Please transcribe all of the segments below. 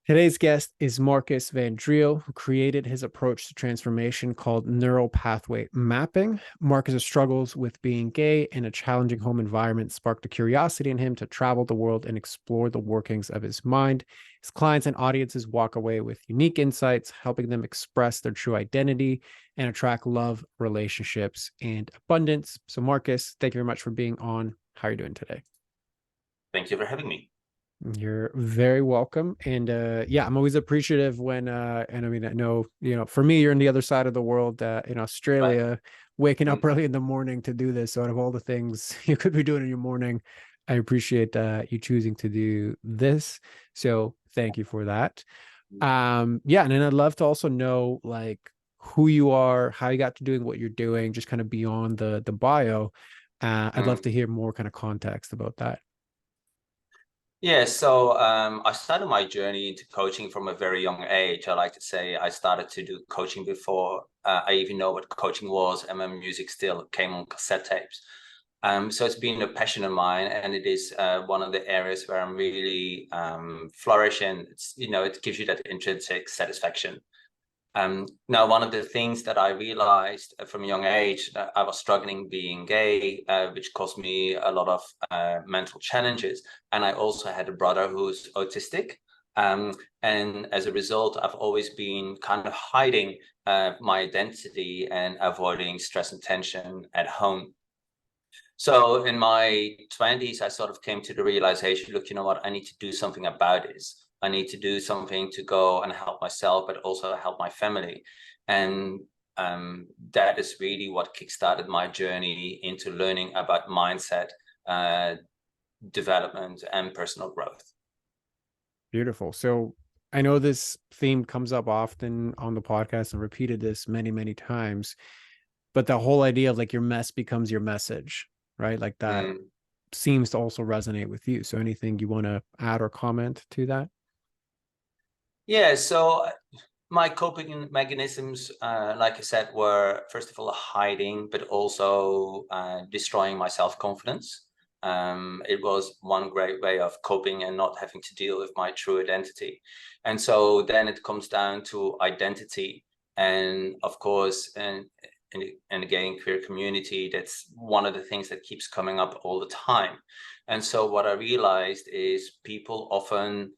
Today's guest is Markus Van Driel, who created his approach to transformation called Neuro Pathway Mapping. Marcus's struggles with being gay in a challenging home environment sparked a curiosity in him to travel the world and explore the workings of his mind. His clients and audiences walk away with unique insights, helping them express their true identity and attract love, relationships, and abundance. So, Markus, thank you very much for being on. How are you doing today? Thank you for having me. You're very welcome. And yeah, I'm always appreciative when and I mean, I know, for me, you're in the other side of the world, in Right. Australia, waking up Mm. early in the morning to do this. So out of all the things you could be doing in your morning, I appreciate you choosing to do this. So thank you for that. Yeah, and then I'd love to also know like who you are, how you got to doing what you're doing, just kind of beyond the bio. I'd love Mm. to hear more kind of context about that. Yeah, so I started my journey into coaching from a very young age. I like to say I started to do coaching before I even know what coaching was, and my music still came on cassette tapes. So it's been a passion of mine, and it is one of the areas where I'm really flourishing. It gives you that intrinsic satisfaction. Now, one of the things that I realized from a young age that I was struggling being gay, which caused me a lot of mental challenges. And I also had a brother who's autistic. Um, and as a result, I've always been kind of hiding my identity and avoiding stress and tension at home. So in my 20s, I sort of came to the realization, look, you know what, I need to do something about this. I need to do something to go and help myself, but also help my family. And that is really what kickstarted my journey into learning about mindset, uh, development, and personal growth. Beautiful. So I know this theme comes up often on the podcast and repeated this many, many times, but the whole idea of like your mess becomes your message, right? Like that Mm. seems to also resonate with you. So anything you want to add or comment to that? Yeah, so my coping mechanisms, like I said, were first of all hiding, but also destroying my self-confidence. It was one great way of coping and not having to deal with my true identity. And so then it comes down to identity. And of course, in the gay and queer community, that's one of the things that keeps coming up all the time. And so what I realized is people often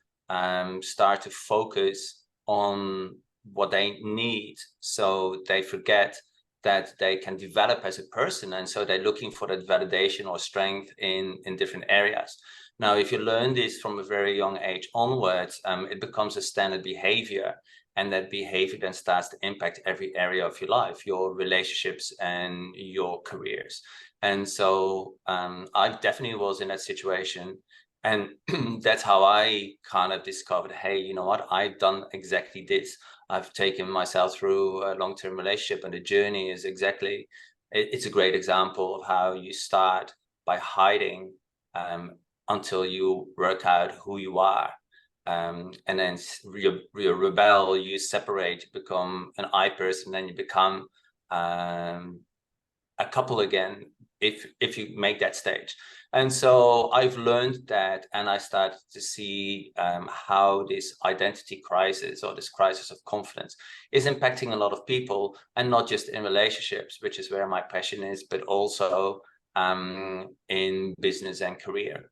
start to focus on what they need. So they forget that they can develop as a person. And so they're looking for that validation or strength in different areas. Now, if you learn this from a very young age onwards, it becomes a standard behavior. And that behavior then starts to impact every area of your life, your relationships and your careers. And so I definitely was in that situation. And that's how I kind of discovered, hey, you know what? I've done exactly this. I've taken myself through a long-term relationship, and the journey is exactly, it's a great example of how you start by hiding um, until you work out who you are. And then you rebel, you separate, you become an I person, then you become um, a couple again if you make that stage. And so I've learned that, and I started to see how this identity crisis or this crisis of confidence is impacting a lot of people, and not just in relationships, which is where my passion is, but also in business and career.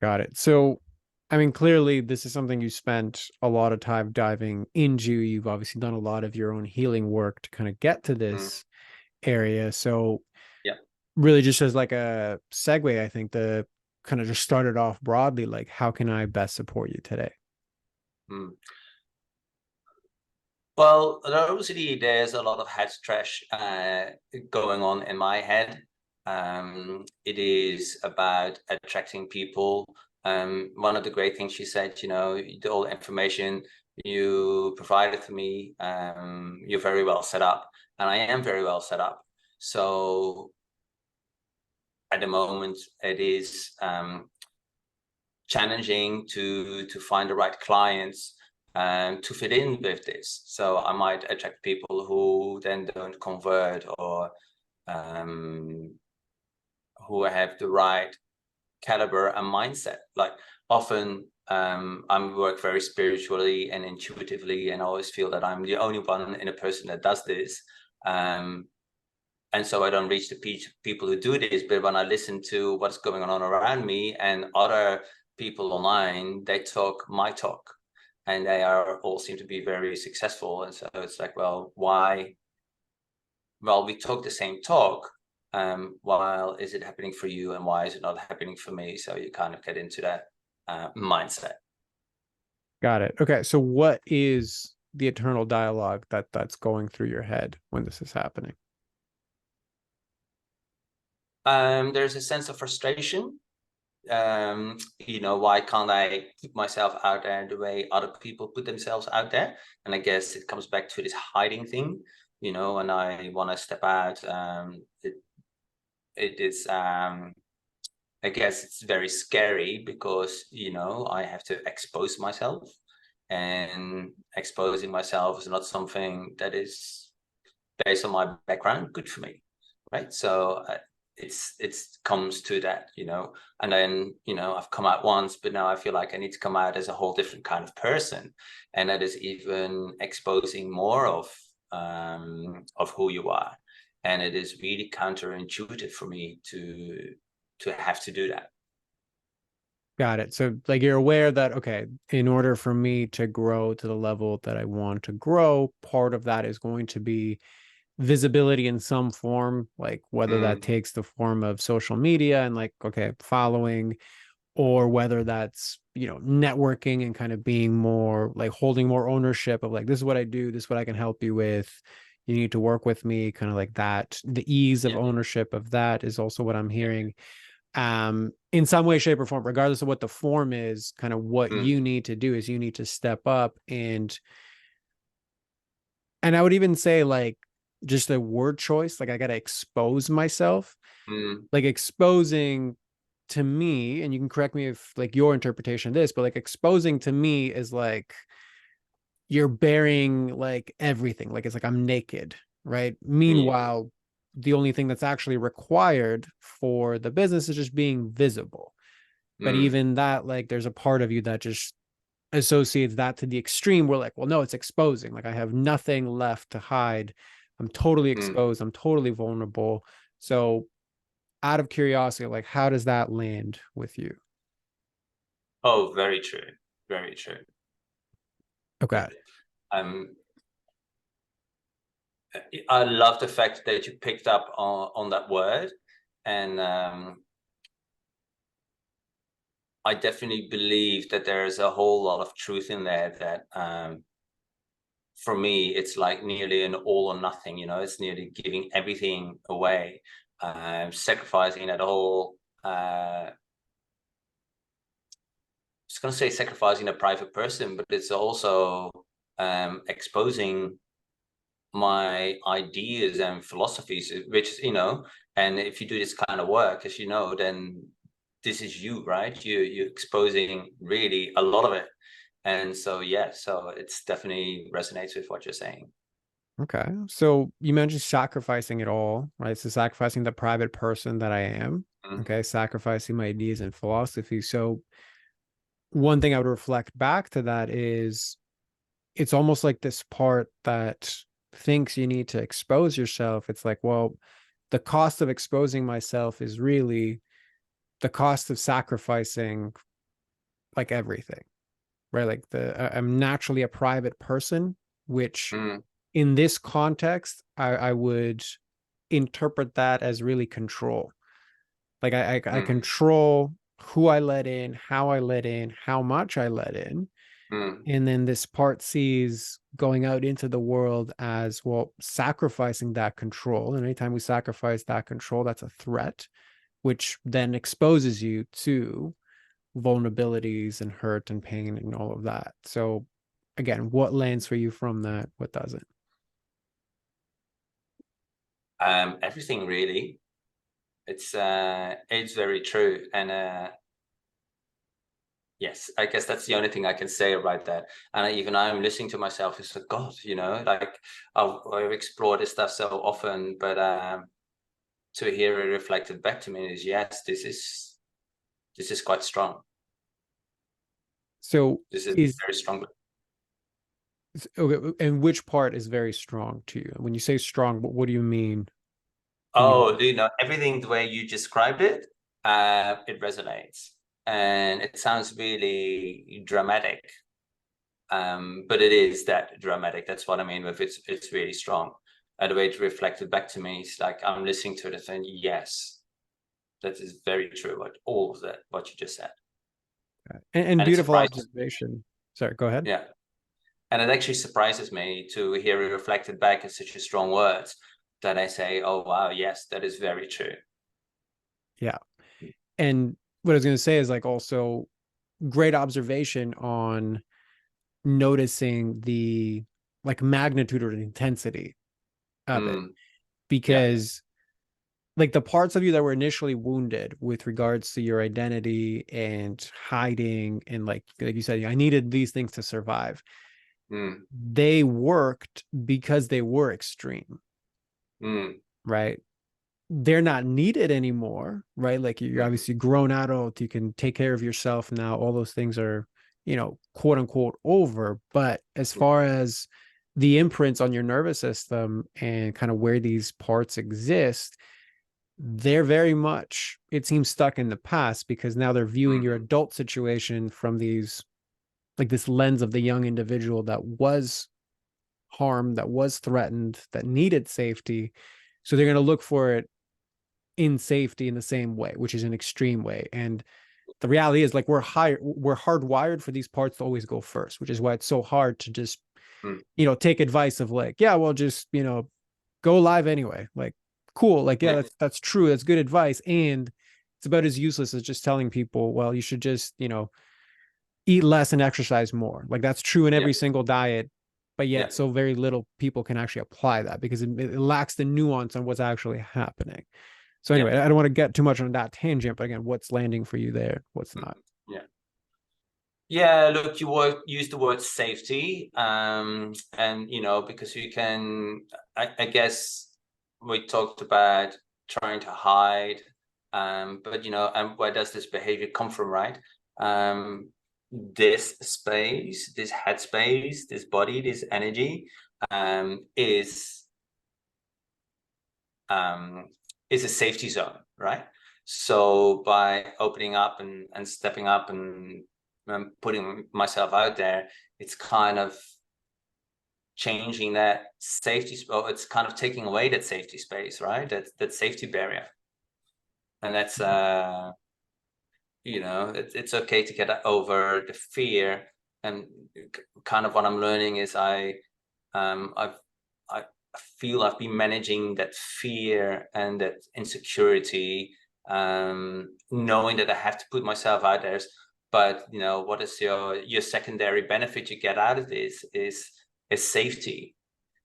Got it. So, I mean, clearly, this is something you spent a lot of time diving into. You've obviously done a lot of your own healing work to kind of get to Mm. this area. So, Yeah. really, just as like a segue, I think the kind of just started off broadly, like, how can I best support you today? Mm. Well, obviously there's a lot of head trash going on in my head. It is about attracting people. One of the great things she said, all the information you provided to me, you're very well set up, and I am very well set up. So at the moment, it is challenging to find the right clients to fit in with this. So I might attract people who then don't convert, or who have the right caliber and mindset. Like often I work very spiritually and intuitively, and I always feel that I'm the only one in a person that does this. And so I don't reach the people who do this. But when I listen to what's going on around me and other people online, they talk my talk, and they are all seem to be very successful. And so it's like, well, why? Well, we talk the same talk. While is it happening for you, and why is it not happening for me? So you kind of get into that mindset. Got it. Okay. So what is the eternal dialogue that's going through your head when this is happening? There's a sense of frustration. Why can't I put myself out there the way other people put themselves out there? And I guess it comes back to this hiding thing, when I want to step out. It is, I guess it's very scary because, I have to expose myself, and exposing myself is not something that is, based on my background, good for me, right? So it's comes to that, and then I've come out once, but now I feel like I need to come out as a whole different kind of person, and that is even exposing more of who you are, and it is really counterintuitive for me to have to do that. Got it. So like you're aware that, okay, in order for me to grow to the level that I want to grow, part of that is going to be visibility in some form, like whether that takes the form of social media and like, okay, following, or whether that's, networking and kind of being more like holding more ownership of like, this is what I do, this is what I can help you with. You need to work with me, kind of like that. The ease of Yeah. ownership of that is also what I'm hearing. In some way, shape, or form, regardless of what the form is, kind of what you need to do is you need to step up and I would even say like just a word choice, like I gotta expose myself. Like exposing to me, and you can correct me if like your interpretation of this, but like exposing to me is like you're bearing like everything. Like it's like I'm naked, right? Yeah. Meanwhile, the only thing that's actually required for the business is just being visible. But even that, like there's a part of you that just associates that to the extreme where like, well, no, it's exposing. Like I have nothing left to hide. I'm totally exposed. I'm totally vulnerable. So out of curiosity, like how does that land with you? Oh, very true. Very true. Okay. Um, I love the fact that you picked up on that word, and I definitely believe that there is a whole lot of truth in there. That for me, it's like nearly an all or nothing. It's nearly giving everything away, sacrificing that whole. I was going to say sacrificing a private person, but it's also exposing my ideas and philosophies, which and if you do this kind of work, as you know, then this is you, right? You're exposing really a lot of it, and so yeah, so it's definitely resonates with what you're saying. Okay. So you mentioned sacrificing it all, right? So sacrificing the private person that I am. Mm, Okay. Sacrificing my ideas and philosophy. So one thing I would reflect back to that is it's almost like this part that thinks you need to expose yourself. It's like, well, the cost of exposing myself is really the cost of sacrificing like everything, right? Like I'm naturally a private person, which mm, in this context, I would interpret that as really control. Like I mm, control who I let in, how I let in, how much I let in. mm, And then this part sees going out into the world as well, sacrificing that control. And anytime we sacrifice that control, that's a threat, which then exposes you to vulnerabilities and hurt and pain and all of that. So again, what lands for you from that? What doesn't? everything really. It's very true, and yes, I guess that's the only thing I can say about that. And even I'm listening to myself, it's like, God, like I've explored this stuff so often, but to hear it reflected back to me is, yes, this is quite strong. So This is is very strong. okay, and which part is very strong to you? When you say strong, what do you mean in your Oh, everything the way you described it, it resonates, and it sounds really dramatic. But it is that dramatic. That's what I mean with it's really strong. And the way it reflected back to me is like I'm listening to it and saying, yes, that is very true. All of that, what you just said. and And it beautiful surprises, observation. Sorry, go ahead. yeah. And it actually surprises me to hear it reflected back in such a strong words that I say, oh, wow, yes, that is very true. Yeah. And what I was going to say is like also great observation on noticing the like magnitude or the intensity of it, Yeah. because like the parts of you that were initially wounded with regards to your identity and hiding and like you said, I needed these things to survive. Mm, They worked because they were extreme, mm, right? They're not needed anymore, right? Like you're mm, obviously grown adult, you can take care of yourself now. All those things are, quote unquote over. But as mm, far as the imprints on your nervous system and kind of where these parts exist, they're very much, it seems, stuck in the past because now they're viewing your mm, adult situation from these, like this lens of the young individual that was harmed, that was threatened, that needed safety. So they're going to look for it in safety in the same way, which is an extreme way. And the reality is like we're hardwired for these parts to always go first, which is why it's so hard to just, mm. take advice of like, yeah, well, just, go live anyway. Like, cool. Like, yeah, Yeah, that's true. That's good advice. And it's about as useless as just telling people, well, you should just, eat less and exercise more. Like that's true in yeah, every single diet, but yeah, yet so very little people can actually apply that because it lacks the nuance on what's actually happening. So yeah. anyway, I don't want to get too much on that tangent, but again, what's landing for you there? What's Mm, not? yeah. Yeah, look, use the word safety, and because you can, I guess we talked about trying to hide, but and where does this behavior come from, right? This space, this headspace, this body, this energy, um, is um, is a safety zone, right? So by opening up and stepping up and putting myself out there, it's kind of changing that safety. Well, it's kind of taking away that safety space, right? That safety barrier, and that's it's okay to get over the fear. And kind of what I'm learning is I feel I've been managing that fear and that insecurity, knowing that I have to put myself out there. But what is your secondary benefit you get out of this is safety.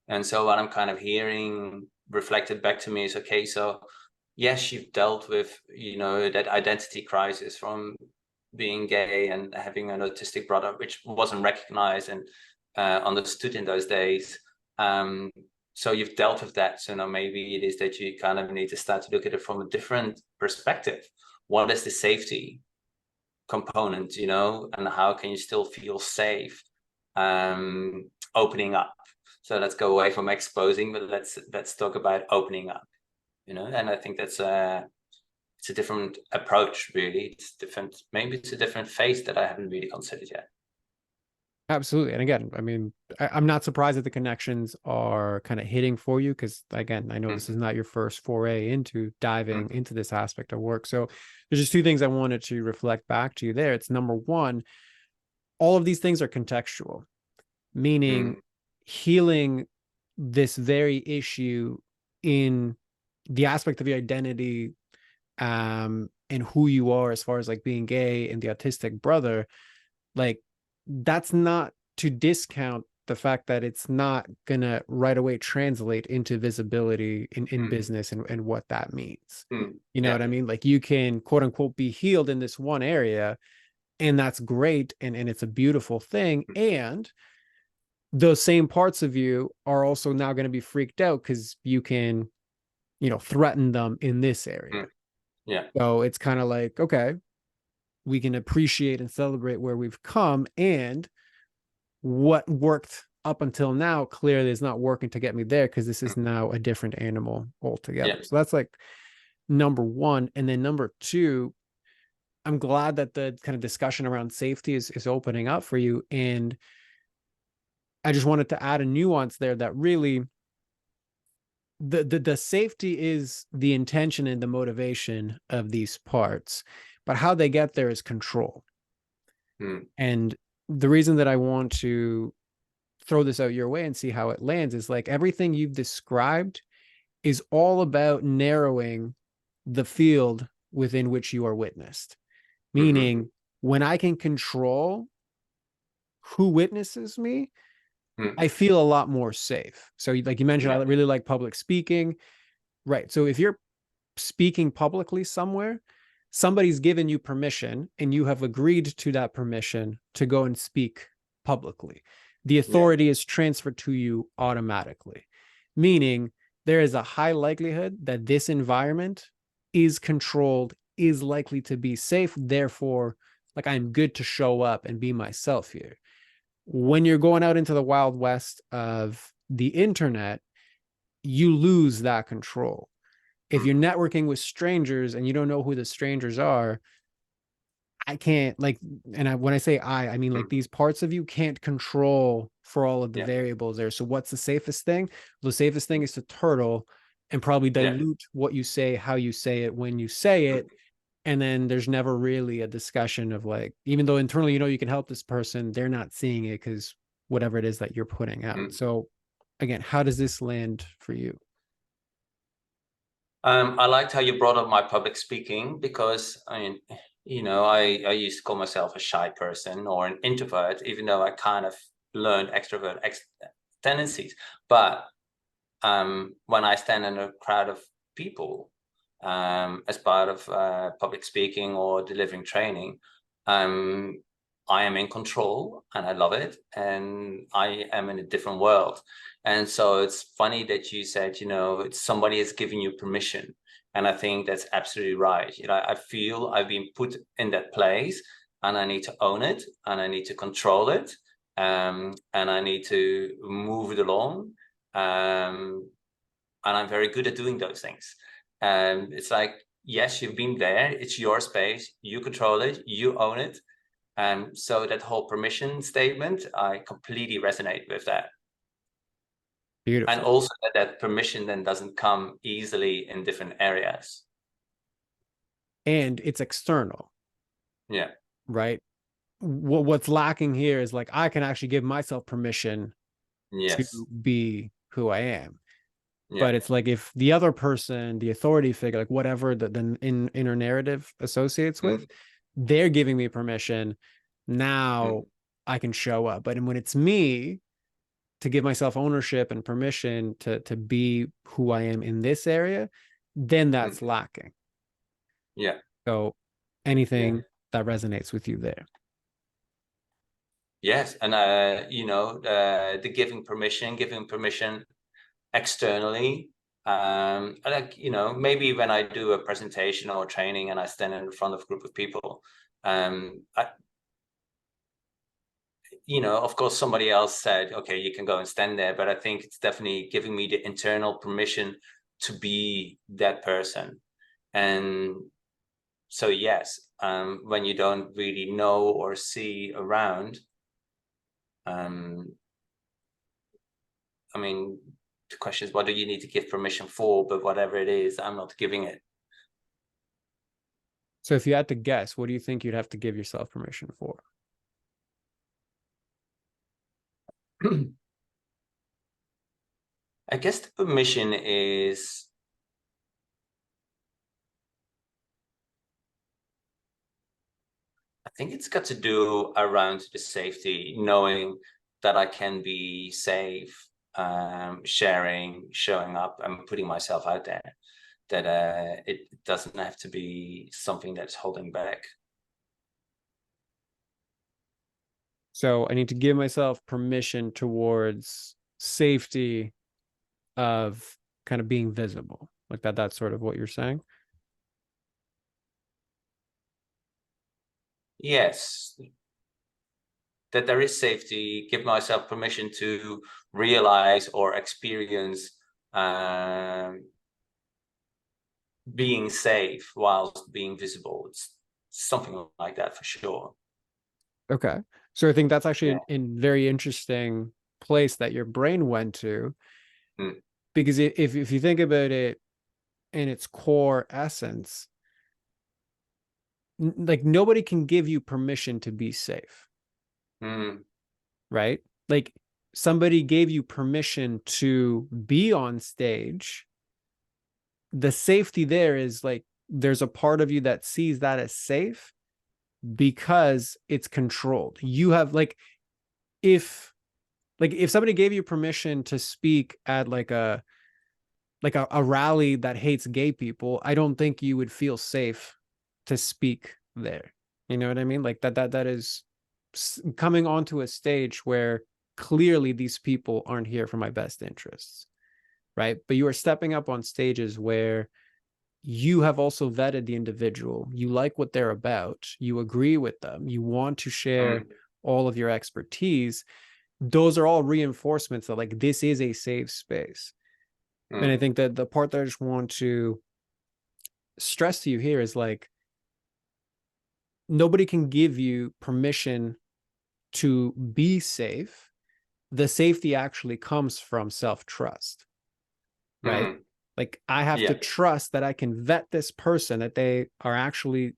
And so what I'm kind of hearing reflected back to me is, okay, so yes, you've dealt with that identity crisis from being gay and having an autistic brother, which wasn't recognized and understood in those days. So you've dealt with that. So now maybe it is that you kind of need to start to look at it from a different perspective. What is the safety component, and how can you still feel safe opening up? So let's go away from exposing, but let's talk about opening up. And I think that's it's a different approach, really. It's different. Maybe it's a different phase that I haven't really considered yet. Absolutely. And again, I mean, I'm not surprised that the connections are kind of hitting for you because, again, I know Mm, this is not your first foray into diving mm, into this aspect of work. So there's just two things I wanted to reflect back to you there. It's number one, all of these things are contextual, meaning mm, healing this very issue in the aspect of your identity and who you are as far as like being gay and the autistic brother, like that's not to discount the fact that it's not gonna right away translate into visibility in mm, business and what that means. mm. You know Yeah. what I mean? Like you can quote unquote be healed in this one area, and that's great, and it's a beautiful thing. Mm, And those same parts of you are also now going to be freaked out because you can, threaten them in this area. mm. Yeah. So it's kind of like, okay, we can appreciate and celebrate where we've come, and what worked up until now clearly is not working to get me there, because this is now a different animal altogether. Yeah. So that's like number one. And then number two, I'm glad that the kind of discussion around safety is opening up for you. And I just wanted to add a nuance there, that really the safety is the intention and the motivation of these parts, but how they get there is control. And the reason that I want to throw this out your way and see how it lands is, like, everything you've described is all about narrowing the field within which you are witnessed. Meaning, when I can control who witnesses me, I feel a lot more safe. So like you mentioned, I really like public speaking. Right. So if you're speaking publicly somewhere, somebody's given you permission and you have agreed to that permission to go and speak publicly. The authority is transferred to you automatically, meaning there is a high likelihood that this environment is controlled, is likely to be safe. Therefore, like, I'm good to show up and be myself here. When you're going out into the wild west of the internet, you lose that control. If you're networking with strangers and you don't know who the strangers are, I can't, like, and when I say I mean, like, these parts of you can't control for all of the variables there. So what's the safest thing? The safest thing is to turtle and probably dilute what you say, how you say it, when you say it. And then there's never really a discussion of, like, even though internally, you can help this person, they're not seeing it because whatever it is that you're putting out. So again, how does this land for you? I liked how you brought up my public speaking, because I mean, I used to call myself a shy person or an introvert, even though I kind of learned extrovert tendencies. But when I stand in a crowd of people, as part of public speaking or delivering training, I am in control and I love it, and I am in a different world. And so it's funny that you said, it's somebody has given you permission. And I think that's absolutely right. I feel I've been put in that place, and I need to own it, and I need to control it, and I need to move it along. And I'm very good at doing those things. And it's like, yes, you've been there. It's your space. You control it. You own it. So that whole permission statement, I completely resonate with that. Beautiful. And also that permission then doesn't come easily in different areas. And it's external. Yeah. Right. What's lacking here is, like, I can actually give myself permission to be who I am. But it's like, if the other person, the authority figure, like whatever the inner narrative associates with, they're giving me permission, now I can show up. But when it's me, to give myself ownership and permission to be who I am in this area, then that's lacking. Yeah. So anything that resonates with you there? Yes. And, the giving permission externally. Like, maybe when I do a presentation or training and I stand in front of a group of people, of course, somebody else said, okay, you can go and stand there. But I think it's definitely giving me the internal permission to be that person. And so, yes, when you don't really know or see around, I mean, the question is, what do you need to give permission for? But whatever it is, I'm not giving it. So if you had to guess, what do you think you'd have to give yourself permission for? I guess the permission is, I think it's got to do around the safety, knowing that I can be safe, sharing, showing up, and putting myself out there. That it doesn't have to be something that's holding back. So I need to give myself permission towards safety of kind of being visible, like that. That's sort of what you're saying. Yes, that there is safety, give myself permission to realize or experience being safe whilst being visible. It's something like that for sure. Okay. So I think that's actually Yeah. a very interesting place that your brain went to, Mm. because if you think about it in its core essence, like nobody can give you permission to be safe, Mm. right? Like somebody gave you permission to be on stage. The safety there is like there's a part of you that sees that as safe because it's controlled. You have if if somebody gave you permission to speak at a rally that hates gay people, I don't think you would feel safe to speak there. You know what I mean? Like that is coming onto a stage where clearly these people aren't here for my best interests, right? But you are stepping up on stages where you have also vetted the individual. You like what they're about. You agree with them. You want to share Mm. all of your expertise. Those are all reinforcements that like this is a safe space. And I Mm. think that the part that I just want to stress to you here is like nobody can give you permission to be safe. The safety actually comes from self-trust, right? Mm. Like I have to Yeah. trust that I can vet this person, that they are actually,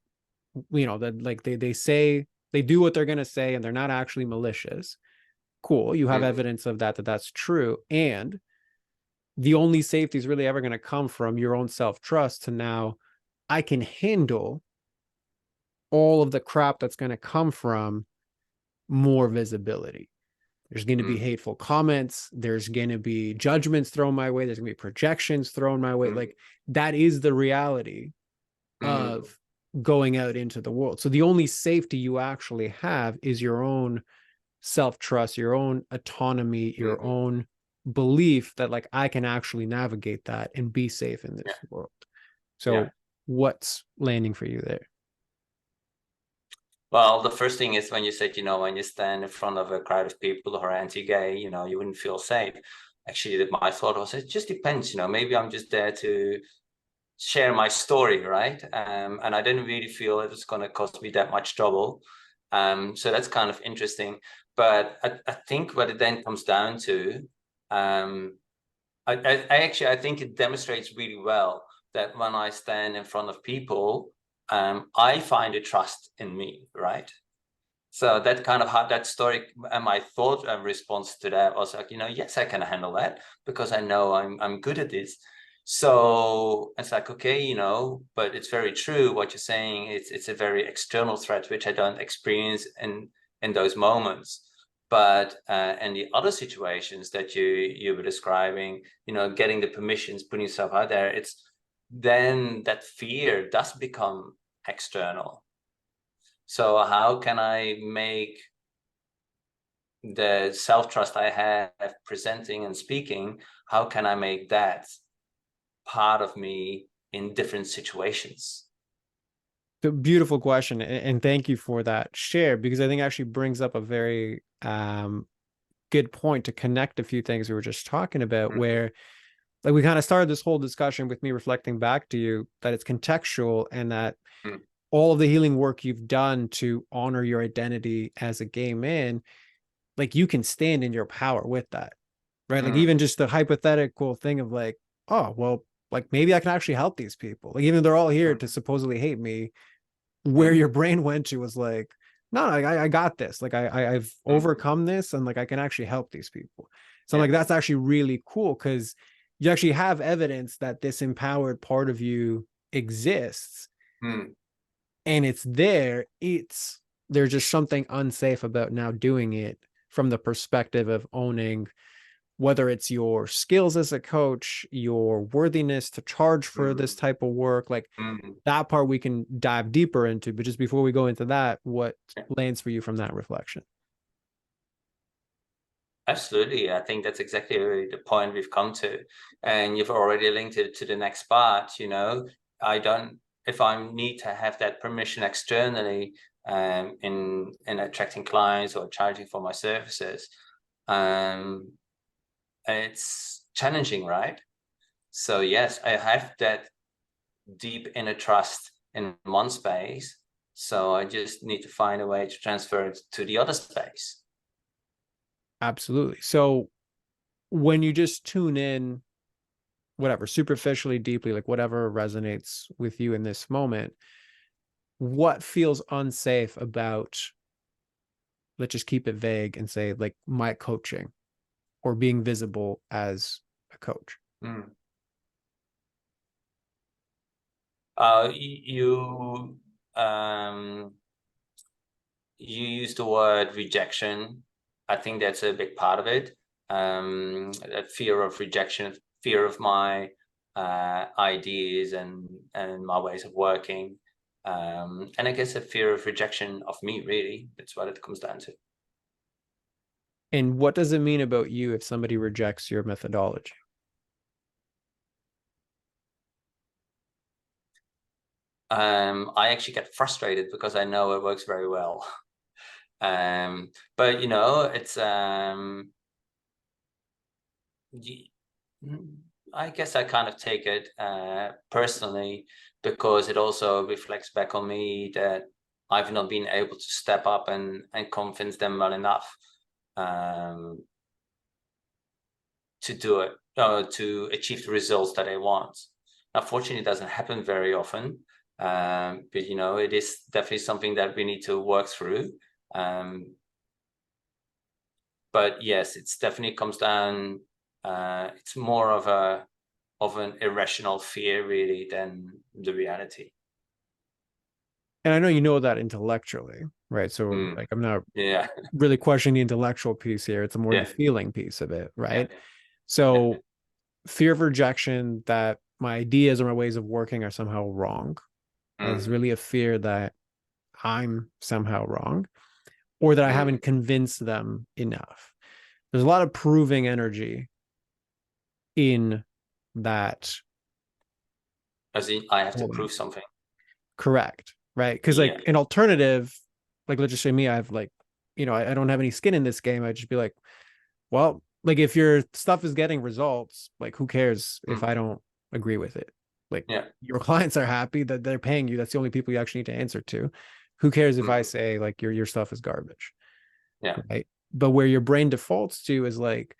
that like they say they do what they're going to say and they're not actually malicious. Cool. You have Mm. evidence of that, that's true. And the only safety is really ever going to come from your own self-trust to now I can handle all of the crap that's going to come from more visibility. There's going to be Mm. hateful comments. There's going to be judgments thrown my way. There's going to be projections thrown my way. Mm. Like that is the reality Mm. of going out into the world. So the only safety you actually have is your own self-trust, your own autonomy, your Mm. own belief that like I can actually navigate that and be safe in Yeah. this world. Yeah. So what's landing for you there? Well, the first thing is when you said, when you stand in front of a crowd of people who are anti-gay, you wouldn't feel safe. Actually, my thought was, it just depends, maybe I'm just there to share my story, right? And I didn't really feel it was going to cost me that much trouble. So that's kind of interesting. But I think what it then comes down to, I think it demonstrates really well that when I stand in front of people, I find a trust in me, right? So that kind of how that story and my thought and response to that was like, yes, I can handle that because I know I'm good at this. So it's like, okay, but it's very true what you're saying. It's a very external threat which I don't experience in those moments. But in the other situations that you were describing, getting the permissions, putting yourself out there, it's then that fear does become external. So how can I make the self-trust I have presenting and speaking, how can I make that part of me in different situations? The beautiful question, and thank you for that share, because I think it actually brings up a very good point to connect a few things we were just talking about, Mm. where like we kind of started this whole discussion with me reflecting back to you that it's contextual and that Mm. all of the healing work you've done to honor your identity as a gay man, like you can stand in your power with that, right? Like Mm. even just the hypothetical thing of like, oh, well, like maybe I can actually help these people. Like even they're all here Mm. to supposedly hate me, where Mm. your brain went to was like, no, I got this. Like I've Mm. overcome this and like I can actually help these people. So I'm Yeah. like, that's actually really cool because you actually have evidence that this empowered part of you exists Mm. and it's there. There's just something unsafe about now doing it from the perspective of owning whether it's your skills as a coach, your worthiness to charge for this Mm. type of work, like Mm. that part we can dive deeper into. But just before we go into that, what Yeah. lands for you from that reflection? Absolutely. I think that's exactly the point we've come to. And you've already linked it to the next part, I don't, if I need to have that permission externally, in attracting clients or charging for my services. It's challenging, right? So yes, I have that deep inner trust in one space, so I just need to find a way to transfer it to the other space. Absolutely. So when you just tune in, whatever, superficially, deeply, like whatever resonates with you in this moment, what feels unsafe about, let's just keep it vague and say, like, my coaching or being visible as a coach? Mm. You you use the word rejection. I think that's a big part of it. That fear of rejection, fear of my ideas and my ways of working, and I guess a fear of rejection of me. Really, that's what it comes down to. And what does it mean about you if somebody rejects your methodology? I actually get frustrated because I know it works very well. But you know, it's I guess I kind of take it personally, because it also reflects back on me that I've not been able to step up and convince them well enough to do it, to achieve the results that they want. Unfortunately, it doesn't happen very often, but you know, it is definitely something that we need to work through. But yes, it's definitely comes down. It's more of an irrational fear, really, than the reality. And I know you know that intellectually, right? So Mm. like I'm not Yeah, really questioning the intellectual piece here. It's more the yeah, feeling piece of it, yeah, right? yeah. So fear of rejection, that my ideas or my ways of working are somehow wrong. Is Mm, really a fear that I'm somehow wrong, or that I mm. haven't convinced them enough. There's a lot of proving energy in that. As in, I have to Holding. prove something. Correct. Right. Because Yeah. like an alternative, like let's just say me, I have like, I don't have any skin in this game. I'd just be like, well, like if your stuff is getting results, like who cares if Mm, I don't agree with it? Like yeah. your clients are happy that they're paying you. That's the only people you actually need to answer to. Who cares if I Mm, say like your stuff is garbage? yeah. Right. But where your brain defaults to is like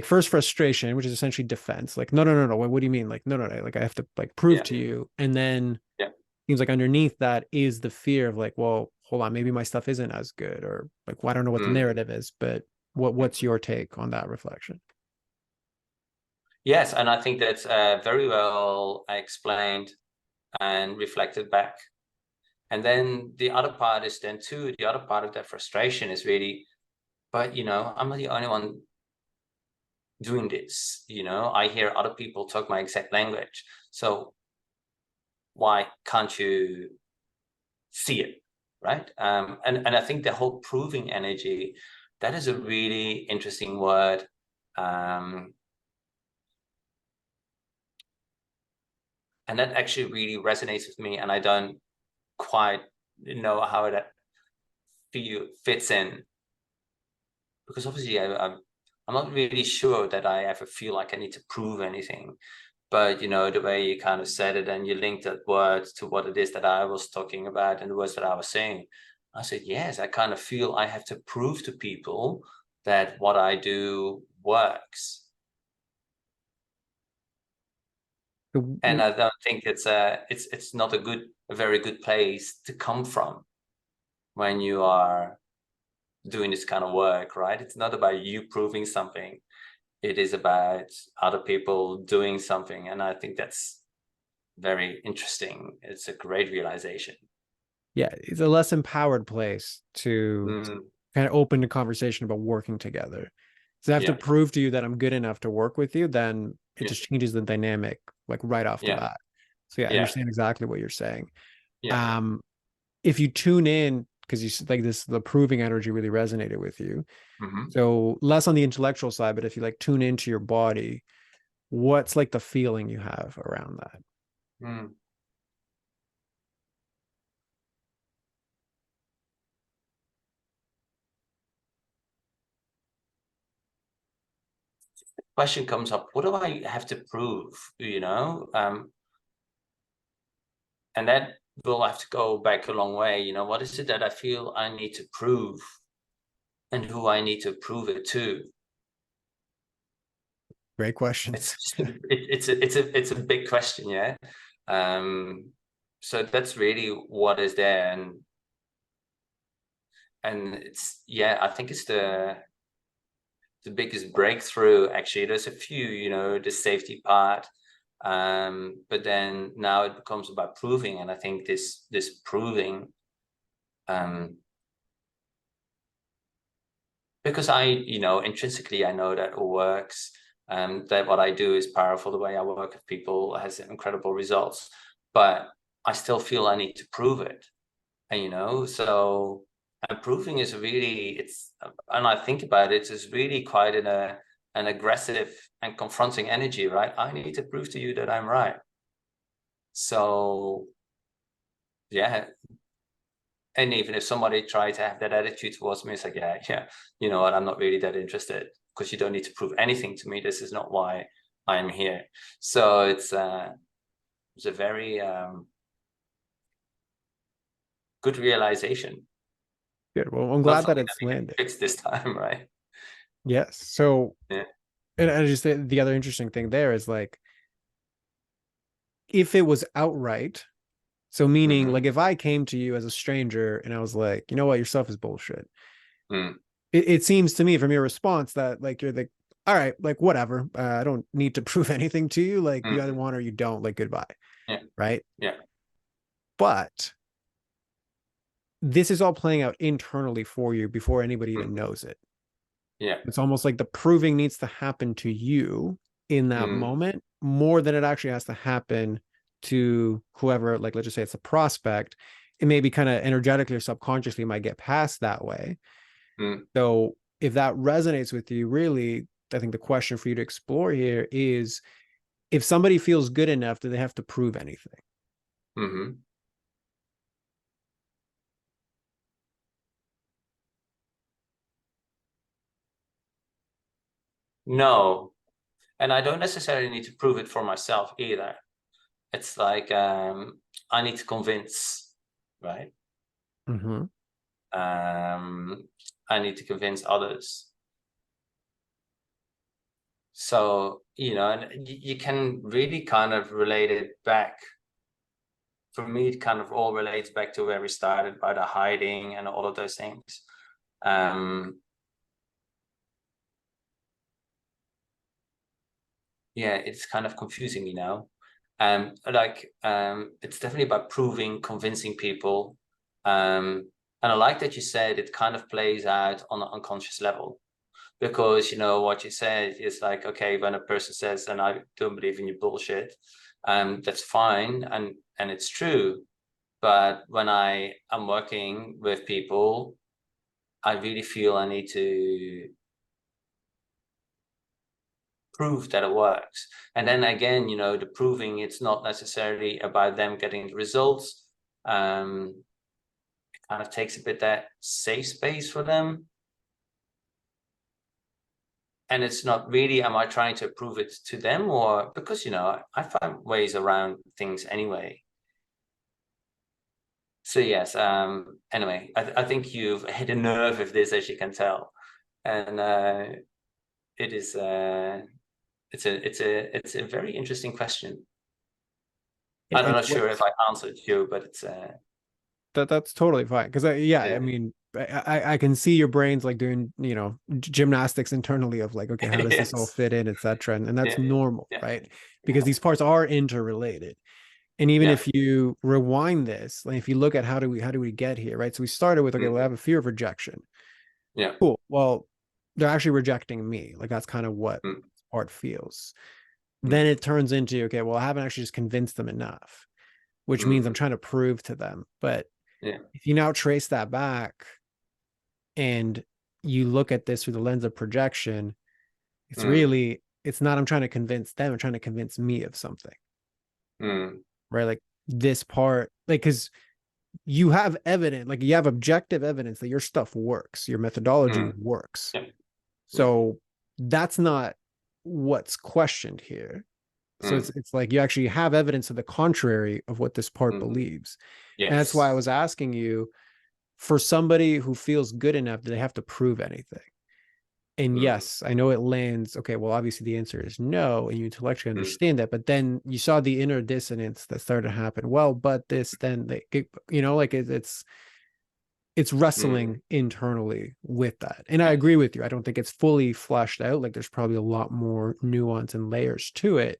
first frustration, which is essentially defense. Like, no, no, no, no. What do you mean? Like, no, no, no. Like I have to like prove Yeah. to you. And then Yeah. seems like underneath that is the fear of like, well, hold on, maybe my stuff isn't as good, or like, well, I don't know what the Mm, narrative is, but what's your take on that reflection? yes, and I think that's very well explained and reflected back. And then the other part is then too, the other part of that frustration is really, but you know, I'm not the only one doing this. You know, I hear other people talk my exact language. So why can't you see it? Right. And I think the whole proving energy, that is a really interesting word. Um, and that actually really resonates with me. And I don't quite know how that fits in, because obviously I'm not really sure that I ever feel like I need to prove anything. But you know, the way you kind of said it and you linked that word to what it is that I was talking about and the words that I was saying, I said, yes, I kind of feel I have to prove to people that what I do works. And I don't think it's not a very good place to come from when you are doing this kind of work, right? It's not about you proving something. It is about other people doing something. And I think that's very interesting. It's a great realization. Yeah, it's a less empowered place to Mm, kind of open the conversation about working together. So I have to yeah, prove to you that I'm good enough to work with you, then it yeah, just changes the dynamic like right off the yeah, bat. So yeah, I yeah, understand exactly what you're saying. yeah. Um, if you tune in, because you like this, the proving energy really resonated with you. Mm-hmm. So less on the intellectual side, but if you like tune into your body, what's like the feeling you have around that? Mm. question comes up, what do I have to prove, and that will have to go back a long way. What is it that I feel I need to prove, and who I need to prove it to? Great questions. It's a big question, yeah. So that's really what is there, and it's, yeah, I think it's the biggest breakthrough. Actually, there's a few, the safety part, but then now it becomes about proving, and I think this proving, because I, intrinsically I know that it works, that what I do is powerful, the way I work with people has incredible results, but I still feel I need to prove it. And so, and proving is really, and I think about it, it's really quite an aggressive and confronting energy, right? I need to prove to you that I'm right. So yeah, and even if somebody tried to have that attitude towards me, it's like, yeah, you know what, I'm not really that interested, because you don't need to prove anything to me. This is not why I'm here. So it's a very good realization. Good. Well, I'm Not glad that something that it's we can landed. fix this time, right? Yes. So, Yeah. and I just the other interesting thing there is like, if it was outright, so meaning Mm-hmm. like if I came to you as a stranger and I was like, you know what, your stuff is bullshit. Mm. It seems to me from your response that like you're like, all right, like whatever. I don't need to prove anything to you. Like you either Mm. want or you don't. Like goodbye. Yeah. Right. Yeah. But this is all playing out internally for you before anybody even Mm. knows it. Yeah. It's almost like the proving needs to happen to you in that Mm. moment more than it actually has to happen to whoever, like let's just say it's a prospect. It maybe kind of energetically or subconsciously might get passed that way. Mm. So if that resonates with you, really, I think the question for you to explore here is, if somebody feels good enough, do they have to prove anything? Mm-hmm. No, and I don't necessarily need to prove it for myself either. It's like, I need to convince, right? Mm-hmm. I need to convince others. So, and you can really kind of relate it back. For me, it kind of all relates back to where we started, by the hiding and all of those things. Um, yeah, it's kind of confusing me now. It's definitely about proving, convincing people. And I like that you said it kind of plays out on an unconscious level, because what you said is like, okay, when a person says, and I don't believe in your bullshit, that's fine, and it's true. But when I am working with people, I really feel I need to prove that it works. And then again, the proving, it's not necessarily about them getting the results. It kind of takes a bit that safe space for them. And it's not really, am I trying to prove it to them, or because, I find ways around things anyway. So yes, anyway, I think you've hit a nerve with this, as you can tell. And it is, it's a very interesting question. I'm It not sure if clicks. I answered you, but it's That's totally fine. Because I yeah. mean, I can see your brain's like doing, gymnastics internally of like, okay, how does this all Yes. fit in, etc. And that's Yeah. normal, Yeah. right? Because these parts are interrelated. And even Yeah. if you rewind this, like if you look at how do we get here, right? So we started with, okay, Mm. well, I have a fear of rejection. Yeah. Cool. Well, they're actually rejecting me. Like that's kind of what Mm. part feels. Mm. Then it turns into, okay, well, I haven't actually just convinced them enough, which means I'm Mm. trying to prove to them. But Yeah. if you now trace that back and you look at this through the lens of projection, Mm. it's not I'm trying to convince them, I'm trying to convince me of something, Mm. right? Like this part, like, because you have evidence, like you have objective evidence that your stuff works, your methodology Mm. works. Yeah. Yeah. So that's not what's questioned here. So Mm. it's like you actually have evidence to the contrary of what this part Mm. believes. And that's why I Yes. was asking you, for somebody who feels good enough, do they have to prove anything? And Mm. yes, I know it lands. Okay, well, obviously the answer is no, and you intellectually Mm. understand that. But then you saw the inner dissonance that started to happen. Well, but this, then they, like it's Mm. wrestling internally with that. And I Yeah. agree with you. I don't think it's fully fleshed out. Like there's probably a lot more nuance and layers to it,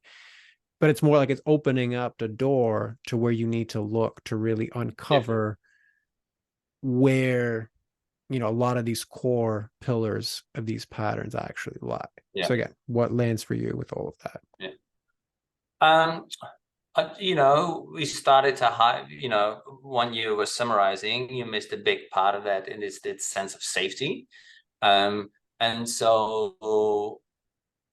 but it's more like it's opening up the door to where you need to look to really Yeah. uncover where, a lot of these core pillars of these patterns actually lie. Yeah. So again, what lands for you with all of that? Yeah. Um, we started to hide, when you were summarizing, you missed a big part of that, and it's this sense of safety. Um, and so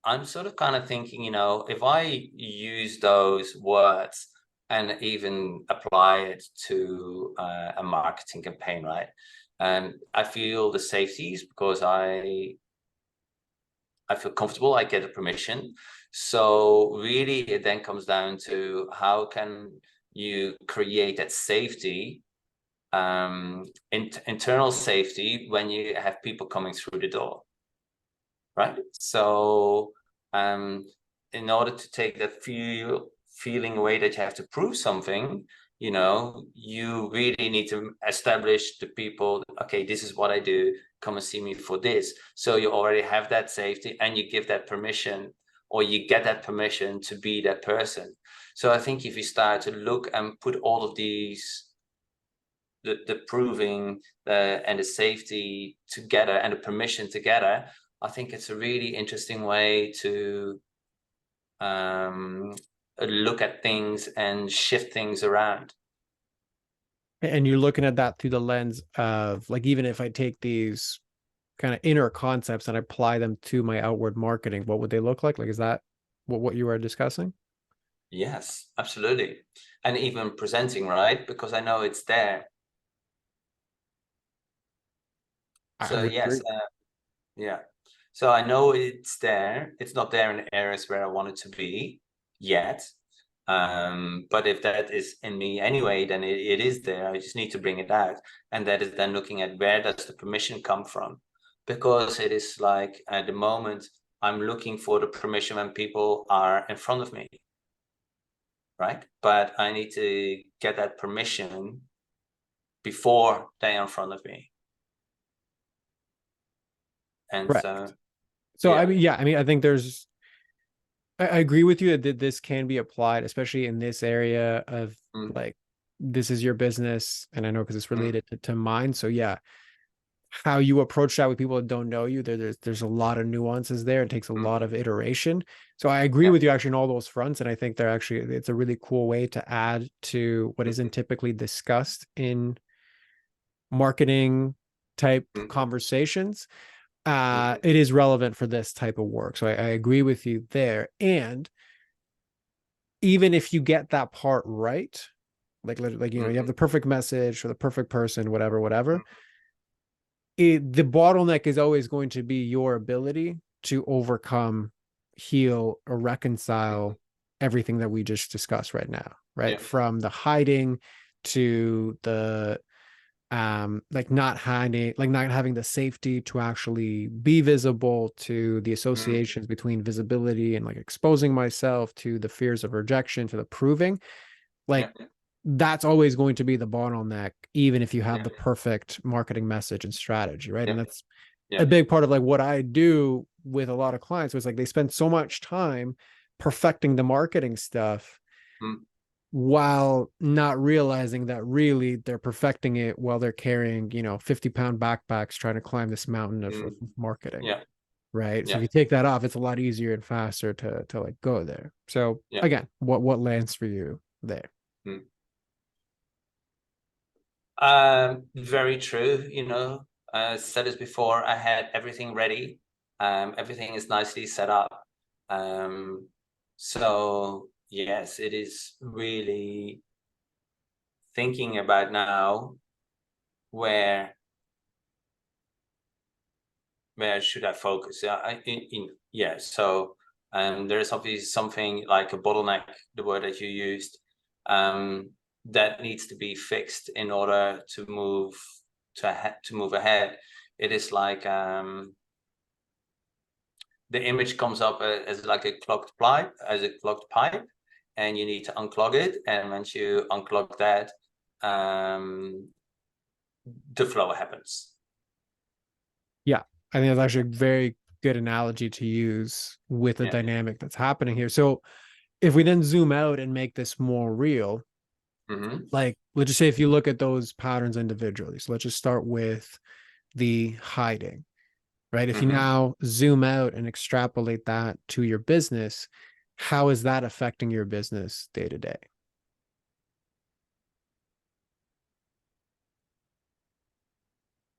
I'm sort of kind of thinking, if I use those words and even apply it to a marketing campaign, right? I feel the safeties because I feel comfortable, I get the permission. So really it then comes down to how can you create that safety, internal safety, when you have people coming through the door, right? So in order to take that feeling away that you have to prove something, you really need to establish to people, okay, this is what I do, come and see me for this. So you already have that safety, and you give that permission, or you get that permission to be that person. So I think if you start to look and put all of these, the proving and the safety together and the permission together, I think it's a really interesting way to look at things and shift things around. And you're looking at that through the lens of like, even if I take these kind of inner concepts and apply them to my outward marketing, what would they look like? Like, is that what you were discussing? Yes, absolutely. And even presenting, right? Because I know it's there. I So would yes, agree. yeah. So I know it's there. It's not there in areas where I want it to be yet. But if that is in me anyway, then it is there. I just need to bring it out. And that is then looking at, where does the permission come from? Because it is like, at the moment, I'm looking for the permission when people are in front of me, right? But I need to get that permission before they are in front of me. And Correct. so, So I yeah. mean, yeah, I mean, I think I agree with you that this can be applied, especially in this area of Mm. like, this is your business. And I know because it's Mm. related to mine. So yeah, how you approach that with people that don't know you, there's a lot of nuances there. It takes a Mm. lot of iteration. So I agree Yeah. with you actually in all those fronts. And I think it's a really cool way to add to what isn't typically discussed in marketing type Mm. conversations. Mm. It is relevant for this type of work. So I agree with you there. And even if you get that part right, like you have Mm. the perfect message for the perfect person, whatever, Mm. the bottleneck is always going to be your ability to overcome, heal, or Mm. reconcile everything that we just discussed right now, right? Yeah. From the hiding to the not having the safety to actually be visible, to the Mm. associations between visibility and like exposing myself, to the fears of rejection, to the proving, Yeah. like that's always going to be the bottleneck, even if you have Yeah. the perfect marketing message and strategy, right? And Yeah. that's a Yeah. big part of like what I do with a lot of clients was like they spend so much time perfecting the marketing stuff Mm. while not realizing that really they're perfecting it while they're carrying 50-pound backpacks trying to climb this mountain of Mm. marketing, Yeah. right? So if Yeah. you take that off, it's a lot easier and faster to like go there. So Yeah. again, what lands for you there? Mm. Very true. Said this before, I had everything ready. Everything is nicely set up. So yes, it is really thinking about now, where should I focus? Yeah, yeah. So And there is obviously something like a bottleneck, the word that you used, that needs to be fixed in order to move ahead. It is like the image comes up as like a clogged pipe, and you need to unclog it. And once you unclog that, the flow happens. Yeah, I think that's actually a very good analogy to use with the dynamic that's happening here. So if we then zoom out and make this more real, like let's just say if you look at those patterns individually, so let's just start with the hiding, right? If you now zoom out and extrapolate that to your business, how is that affecting your business day to day?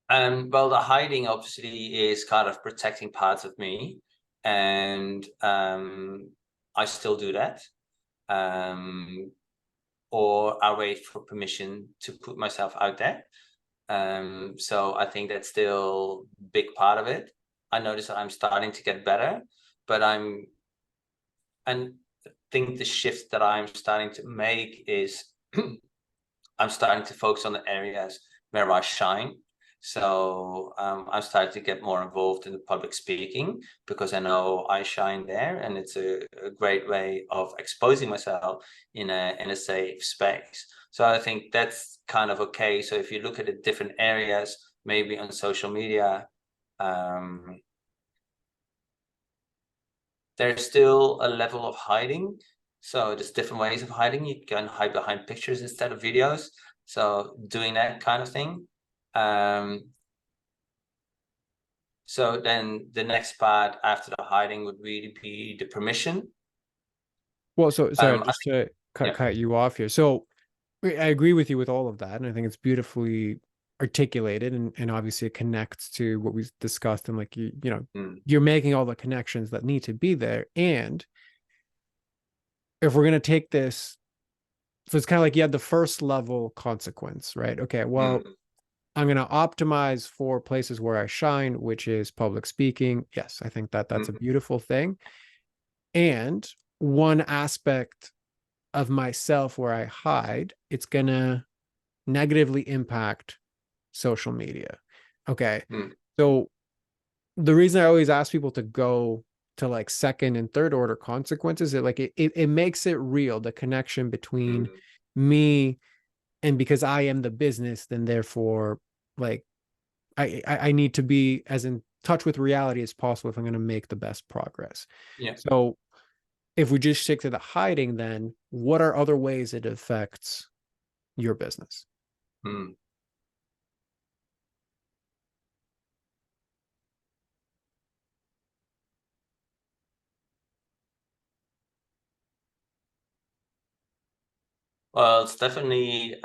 Well, the hiding obviously is kind of protecting parts of me, and I still do that. Or I wait for permission to put myself out there. So I think that's still a big part of it. I notice that I'm starting to get better, but I think the shift that I'm starting to make is I'm starting to focus on the areas where I shine. So I'm starting to get more involved in the public speaking because I know I shine there, and it's a great way of exposing myself in a safe space. So I think that's kind of okay. So if you look at the different areas, maybe on social media, there's still a level of hiding. So there's different ways of hiding. You can hide behind pictures instead of videos. So doing that kind of thing. So then the next part after the hiding would really be the permission. Well, so sorry, just think, to cut you off here. So I agree with you with all of that, and I think it's beautifully articulated, and obviously it connects to what we discussed, and like you're making all the connections that need to be there. And if we're going to take this, so it's kind of like you had the first level consequence, right? Okay, well, I'm going to optimize for places where I shine, which is public speaking. Yes, I think that that's a beautiful thing. And one aspect of myself where I hide, it's going to negatively impact social media. Okay. So the reason I always ask people to go to like second and third order consequences, it makes it real, the connection between me, and because I am the business, then therefore like I need to be as in touch with reality as possible if I'm going to make the best progress. So if we just stick to the hiding, then what are other ways it affects your business? Well, it's definitely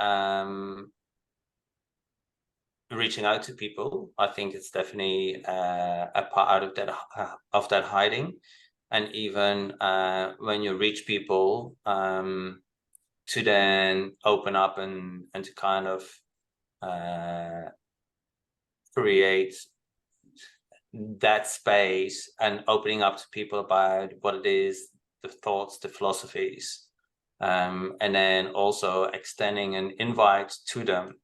reaching out to people. I think it's definitely a part of that hiding. And even when you reach people, to then open up and to kind of create that space and opening up to people about what it is, the thoughts, the philosophies, and then also extending an invite to them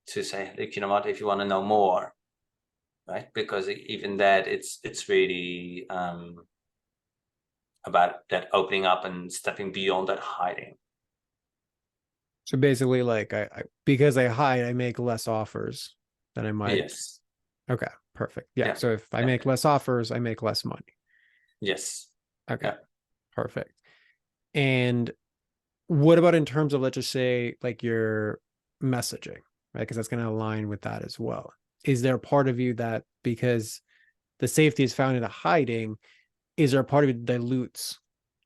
to say, like, you know what, if you want to know more, right? Because even that, it's really about that opening up and stepping beyond that hiding. So basically, like I because I hide, I make less offers than I might. Yes. Okay, perfect. Yeah. So if I make less offers, I make less money. Yes. Okay, perfect. And what about in terms of, let's just say, like your messaging, right? Because that's going to align with that as well. Is there a part of you that, because the safety is found in the hiding, is there a part of it that dilutes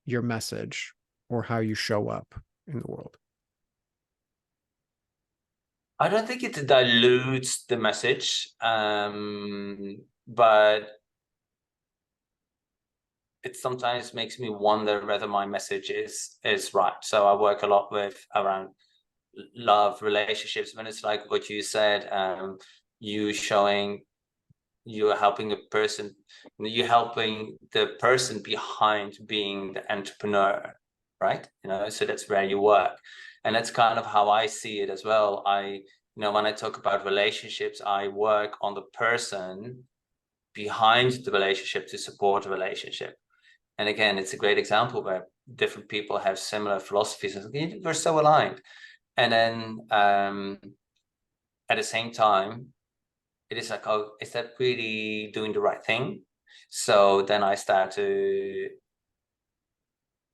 your message or how you show up in the world? I don't think it dilutes the message, but it sometimes makes me wonder whether my message is right. So I work a lot with around love, relationships, when it's like what you said, you showing you're helping a person, you're helping the person behind being the entrepreneur, right? So that's where you work. And that's kind of how I see it as well. When I talk about relationships, I work on the person behind the relationship to support the relationship. And again, it's a great example where different people have similar philosophies and we're so aligned. And then at the same time, it is like, oh, is that really doing the right thing? So then I start to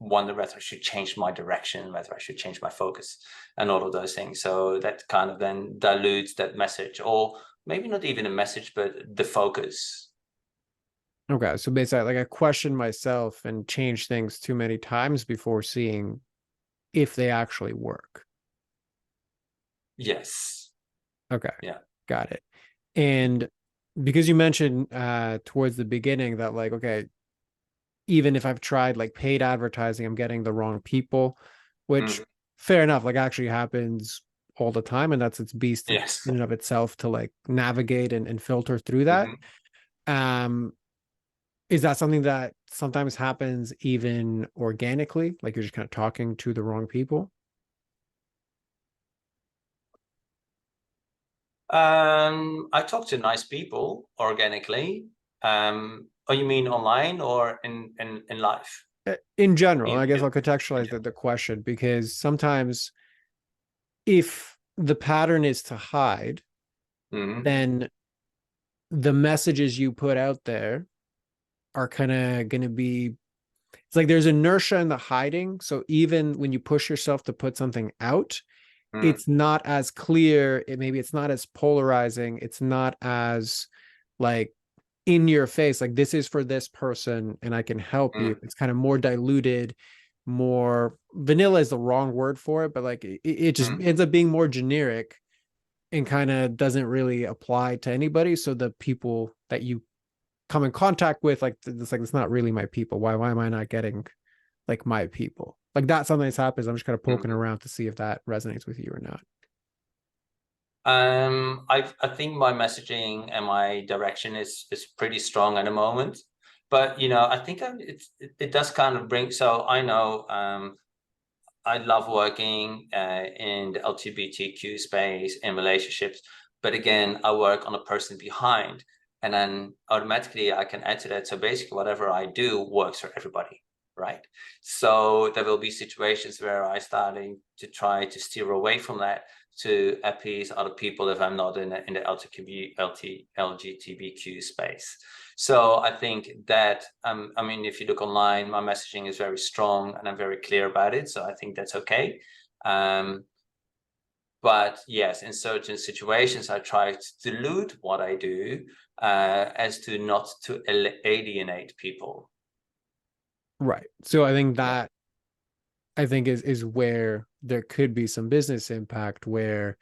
wonder whether I should change my direction, whether I should change my focus, and all of those things. So that kind of then dilutes that message, or maybe not even a message, but the focus. Okay, so basically, like, I question myself and change things too many times before seeing if they actually work. Yes. Okay, Yeah. got it. And because you mentioned towards the beginning that, like, okay, even if I've tried like paid advertising, I'm getting the wrong people, which fair enough, like actually happens all the time, and that's its beast Yes. in and of itself to like navigate and filter through that. Um, is that something that sometimes happens even organically, like you're just kind of talking to the wrong people? I talk to nice people organically. Oh, you mean online or in life? In general, I guess I'll contextualize the question, because sometimes if the pattern is to hide, then the messages you put out there are kind of going to be, it's like there's inertia in the hiding. So even when you push yourself to put something out, it's not as clear. Maybe it's not as polarizing. It's not as like in your face, like this is for this person and I can help you. It's kind of more diluted, more vanilla is the wrong word for it, but like it just ends up being more generic and kind of doesn't really apply to anybody. So the people that you come in contact with, like it's not really my people. Why am I not getting like my people? Like that's something that's happens. I'm just kind of poking around to see if that resonates with you or not. I think my messaging and my direction is pretty strong at the moment, but I think it does kind of bring. So I know I love working in the LGBTQ space in relationships, but again, I work on the person behind, and then automatically I can add to that. So basically, whatever I do works for everybody, right? So there will be situations where I starting to try to steer away from that to appease other people if I'm not in the LGBTQ space. So I think that, I mean, if you look online, my messaging is very strong and I'm very clear about it. So I think that's okay. But yes, in certain situations, I try to dilute what I do as to not to alienate people. Right. So I think that is where there could be some business impact, where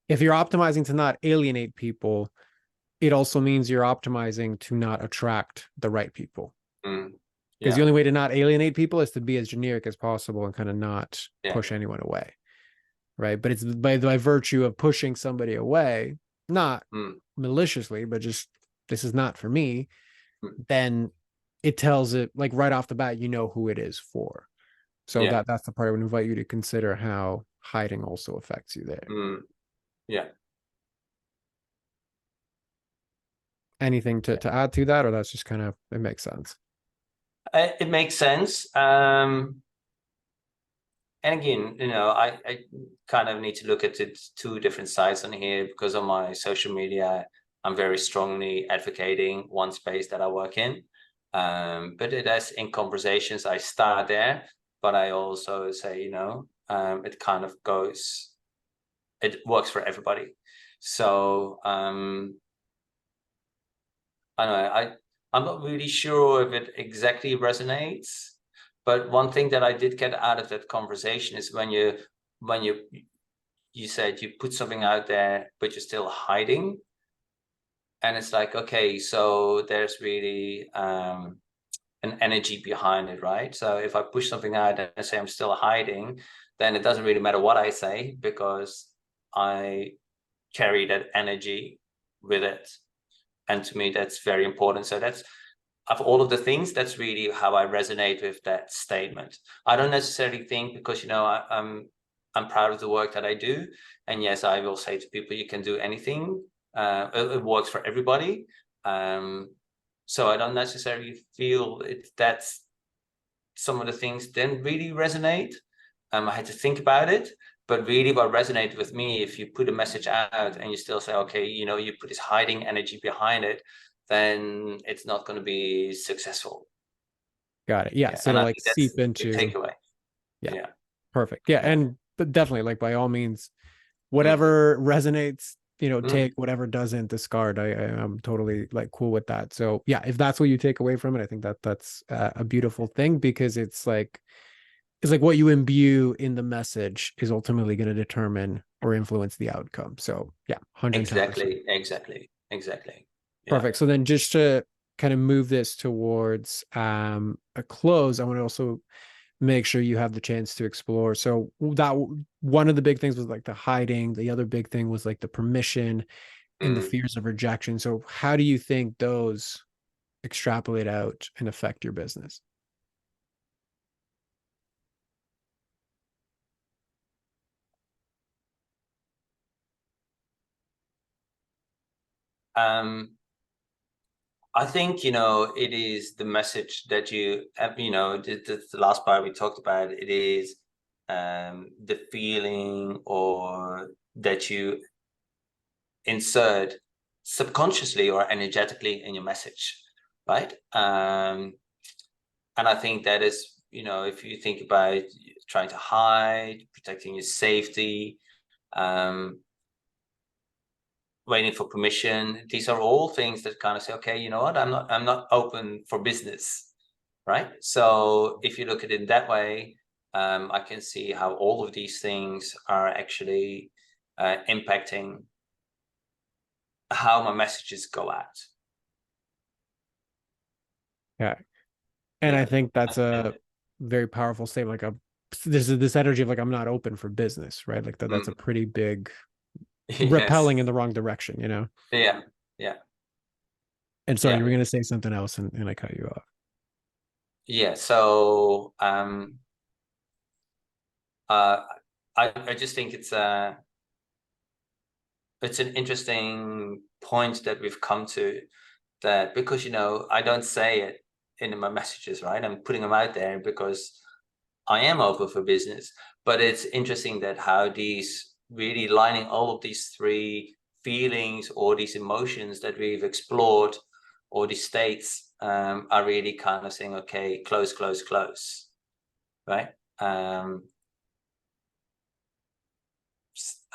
if you're optimizing to not alienate people, it also means you're optimizing to not attract the right people. Because the only way to not alienate people is to be as generic as possible and kind of not push anyone away. Right. But it's by virtue of pushing somebody away, not maliciously, but just this is not for me, then it tells it like right off the bat, you know who it is for. So that's the part I would invite you to consider, how hiding also affects you there. Yeah. Anything to add to that, or that's just kind of, it makes sense? It makes sense. And again, I kind of need to look at it two different sides on here, because on my social media, I'm very strongly advocating one space that I work in. But it is in conversations, I start there, but I also say, it kind of goes, it works for everybody. So I don't know, I'm not really sure if it exactly resonates. But one thing that I did get out of that conversation is when you said you put something out there, but you're still hiding. And it's like, okay, so there's really an energy behind it, right? So if I push something out and I say I'm still hiding, then it doesn't really matter what I say, because I carry that energy with it. And to me, that's very important. So that's, of all of the things, that's really how I resonate with that statement. I don't necessarily think, because, you know, I'm proud of the work that I do. And yes, I will say to people, you can do anything. It works for everybody. So I don't necessarily feel that's some of the things didn't really resonate. I had to think about it, but really what resonated with me, if you put a message out and you still say, okay, you know, you put this hiding energy behind it, then it's not going to be successful. Got it. Yeah. Yeah. So And to I like think that's seep the into, takeaway. yeah, Yeah. perfect. Yeah. Yeah. And but definitely, like, by all means, Mm, whatever resonates, mm, take, whatever doesn't, discard. I'm totally like cool with that. So yeah, if that's what you take away from it, I think that's a beautiful thing, because it's like what you imbue in the message is ultimately going to determine or influence the outcome. So yeah, 110%. exactly. Exactly. Exactly. Yeah. Perfect. So then, just to kind of move this towards a close, I want to also make sure you have the chance to explore. So that one of the big things was like the hiding. The other big thing was like the permission and the Mm. fears of rejection. So how do you think those extrapolate out and affect your business? Um, I think, you know, it is the message that you know, the last part we talked about, it is the feeling or that you insert subconsciously or energetically in your message, right? And I think that is, you know, if you think about trying to hide, protecting your safety, um, waiting for permission, these are all things that kind of say, okay, you know what, I'm not open for business, right? So if you look at it that way, I can see how all of these things are actually impacting how my messages go out. Yeah. And I Yeah. think that's And, a very powerful statement. Like, there's this energy of like, I'm not open for business, right? Like that's a mm, pretty big yes. repelling in the wrong direction. Yeah. Yeah. And sorry, you Yeah. were going to say something else, and I cut you off. Yeah. So uh, I just think it's an interesting point that we've come to, that because, you know, I don't say it in my messages, right? I'm putting them out there because I am open for business. But it's interesting that how these really lining all of these three feelings or these emotions that we've explored, or these states, are really kind of saying, okay, close, close, close, right? And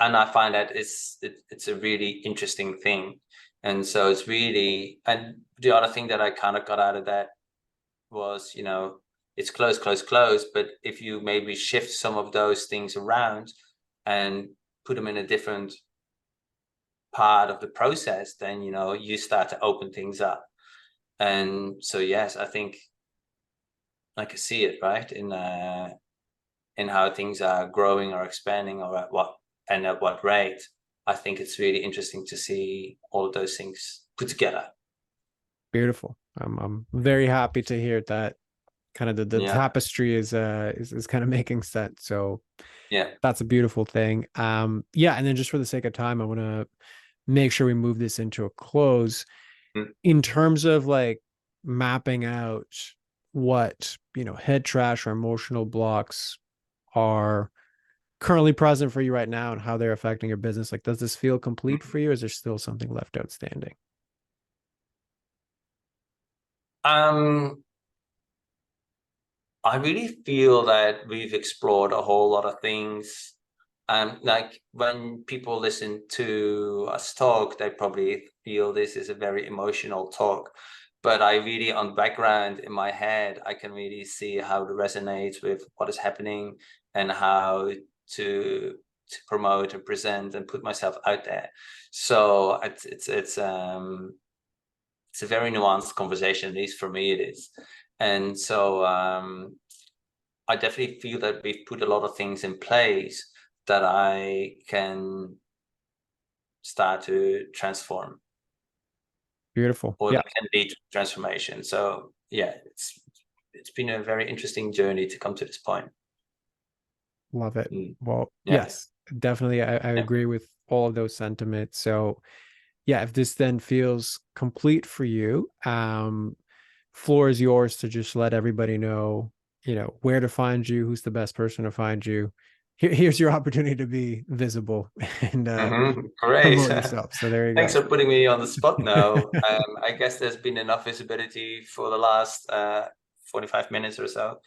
I find that it's a really interesting thing. And so it's really, and the other thing that I kind of got out of that was, you know, it's close, close, close, but if you maybe shift some of those things around and put them in a different part of the process, then, you know, you start to open things up. And so yes, I think I can see it, right, in how things are growing or expanding, or at what rate. I think it's really interesting to see all of those things put together. Beautiful. I'm very happy to hear that kind of the Yeah. tapestry is kind of making sense. So Yeah. that's a beautiful thing. Yeah, and then just for the sake of time, I want to make sure we move this into a close. Mm. In terms of like mapping out what, head trash or emotional blocks are currently present for you right now and how they're affecting your business, like, does this feel complete for you, or is there still something left outstanding? Um, I really feel that we've explored a whole lot of things. Like when people listen to us talk, they probably feel this is a very emotional talk. But I really, on background in my head, I can really see how it resonates with what is happening, and how to promote and present and put myself out there. So it's a very nuanced conversation, at least for me it is. And so I definitely feel that we've put a lot of things in place that I can start to transform. Beautiful. or Yeah. that can lead to transformation. So yeah, it's been a very interesting journey to come to this point. Love it. Mm. Well, Yeah. yes, definitely. I Yeah. agree with all of those sentiments. So yeah, if this then feels complete for you, floor is yours to just let everybody know, where to find you, who's the best person to find you. Here's your opportunity to be visible and Great. promote yourself. So there you Thanks go. for putting me on the spot now. I guess there's been enough visibility for the last 45 minutes or so.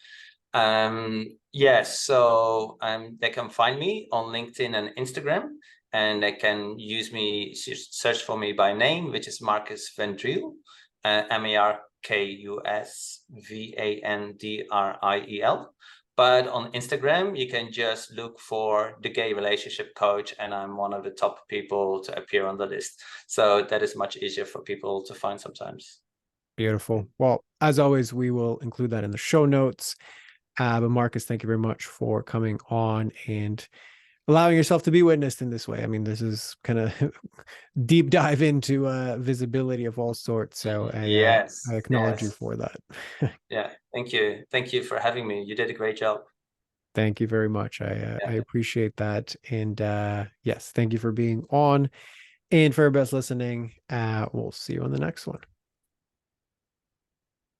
Yes, so they can find me on LinkedIn and Instagram, and they can use me, search for me by name, which is Markus Van Driel, MarkusVandriel. But on Instagram, you can just look for the Gay Relationship Coach, and I'm one of the top people to appear on the list. So that is much easier for people to find sometimes. Beautiful. Well, as always, we will include that in the show notes. But Markus, thank you very much for coming on and allowing yourself to be witnessed in this way. I mean, this is kind of deep dive into visibility of all sorts. So I Yes, acknowledge you yes. for that. Yeah, thank you. Thank you for having me. You did a great job. Thank you very much. I Yeah. appreciate that. And yes, thank you for being on. And for everybody else listening, we'll see you on the next one.